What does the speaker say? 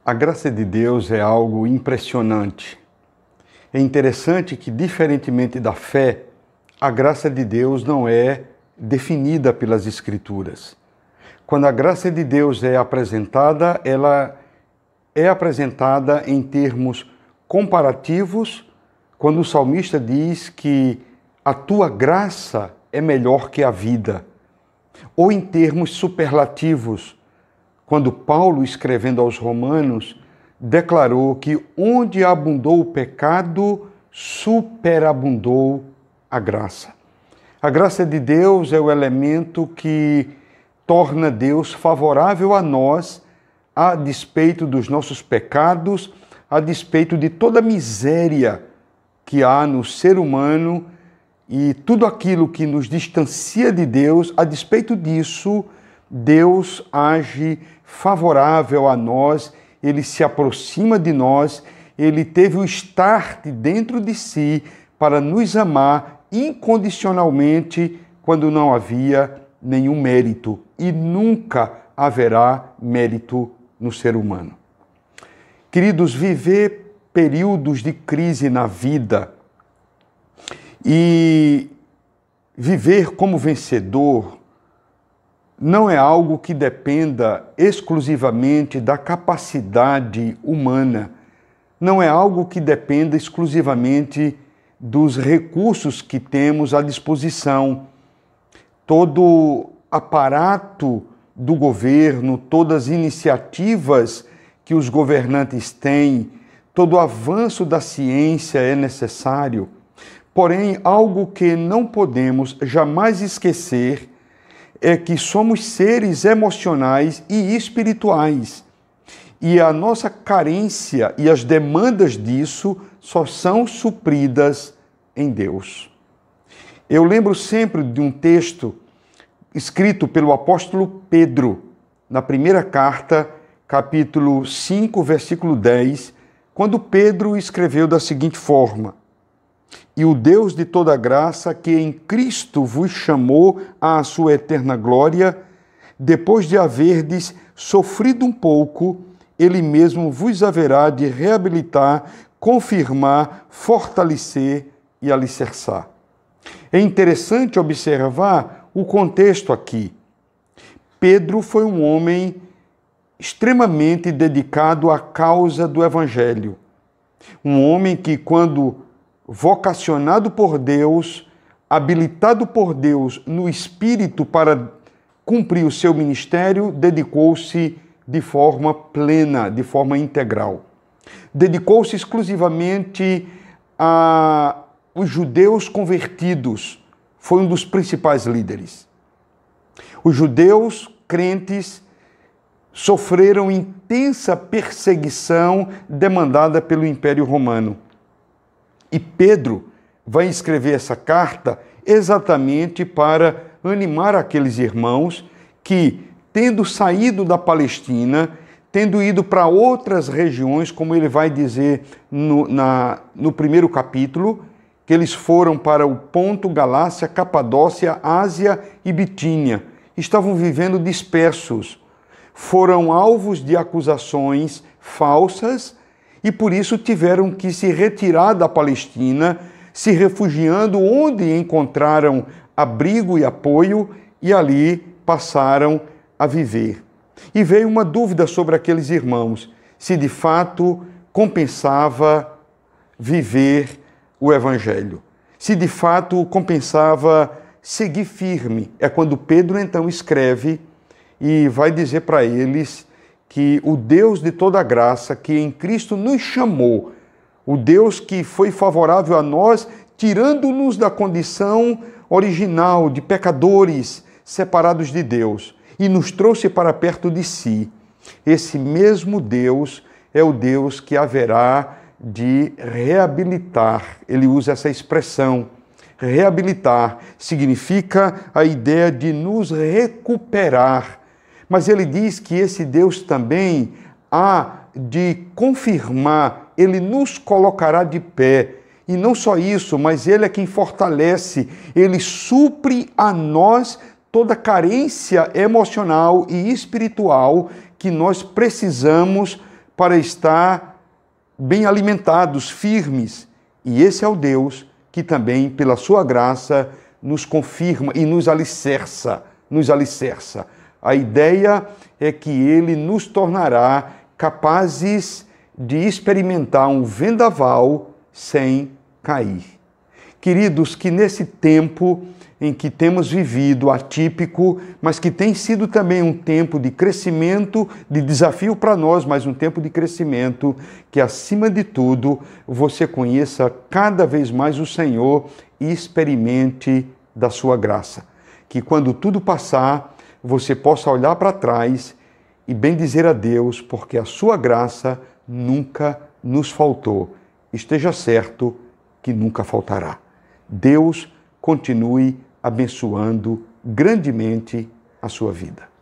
A graça de Deus é algo impressionante. É interessante que, diferentemente da fé, a graça de Deus não é definida pelas Escrituras. Quando a graça de Deus é apresentada, ela é apresentada em termos comparativos, quando o salmista diz que a tua graça é melhor que a vida, ou em termos superlativos, quando Paulo, escrevendo aos Romanos, declarou que onde abundou o pecado, superabundou a graça. A graça de Deus é o elemento que torna Deus favorável a nós, a despeito dos nossos pecados, a despeito de toda a miséria que há no ser humano e tudo aquilo que nos distancia de Deus. A despeito disso, Deus age favorável a nós, Ele se aproxima de nós, Ele teve o start dentro de si para nos amar incondicionalmente quando não havia nenhum mérito e nunca haverá mérito no ser humano. Queridos, viver períodos de crise na vida e viver como vencedor não é algo que dependa exclusivamente da capacidade humana, não é algo que dependa exclusivamente dos recursos que temos à disposição. Todo aparato do governo, todas as iniciativas que os governantes têm, todo o avanço da ciência é necessário. Porém, algo que não podemos jamais esquecer é que somos seres emocionais e espirituais. E a nossa carência e as demandas disso só são supridas em Deus. Eu lembro sempre de um texto escrito pelo apóstolo Pedro, na primeira carta, capítulo 5, versículo 10, quando Pedro escreveu da seguinte forma: E o Deus de toda graça, que em Cristo vos chamou à sua eterna glória, depois de haverdes sofrido um pouco, Ele mesmo vos haverá de reabilitar, confirmar, fortalecer e alicerçar. É interessante observar o contexto aqui. Pedro foi um homem extremamente dedicado à causa do Evangelho. Um homem que, quando vocacionado por Deus, habilitado por Deus no Espírito para cumprir o seu ministério, dedicou-se de forma plena, de forma integral. Dedicou-se exclusivamente aos judeus convertidos. Foi um dos principais líderes. Os judeus crentes sofreram intensa perseguição demandada pelo Império Romano. E Pedro vai escrever essa carta exatamente para animar aqueles irmãos que, tendo saído da Palestina, tendo ido para outras regiões, como ele vai dizer no primeiro capítulo, que eles foram para o Ponto, Galácia, Capadócia, Ásia e Bitínia. Estavam vivendo dispersos. Foram alvos de acusações falsas e por isso tiveram que se retirar da Palestina, se refugiando onde encontraram abrigo e apoio e ali passaram a viver. E veio uma dúvida sobre aqueles irmãos, se de fato compensava viver o Evangelho, se de fato compensava seguir firme. É quando Pedro então escreve e vai dizer para eles que o Deus de toda graça, que em Cristo nos chamou, o Deus que foi favorável a nós, tirando-nos da condição original de pecadores separados de Deus e nos trouxe para perto de si. Esse mesmo Deus é o Deus que haverá de reabilitar. Ele usa essa expressão. Reabilitar significa a ideia de nos recuperar. Mas ele diz que esse Deus também há de confirmar, ele nos colocará de pé. E não só isso, mas ele é quem fortalece, ele supre a nós toda carência emocional e espiritual que nós precisamos para estar bem alimentados, firmes. E esse é o Deus que também, pela sua graça, nos confirma e nos alicerça. A ideia é que Ele nos tornará capazes de experimentar um vendaval sem cair. Queridos, que nesse tempo em que temos vivido atípico, mas que tem sido também um tempo de crescimento, de desafio para nós, mas um tempo de crescimento, que acima de tudo você conheça cada vez mais o Senhor e experimente da sua graça. Que quando tudo passar, você possa olhar para trás e bendizer a Deus, porque a sua graça nunca nos faltou. Esteja certo que nunca faltará. Deus continue abençoando grandemente a sua vida.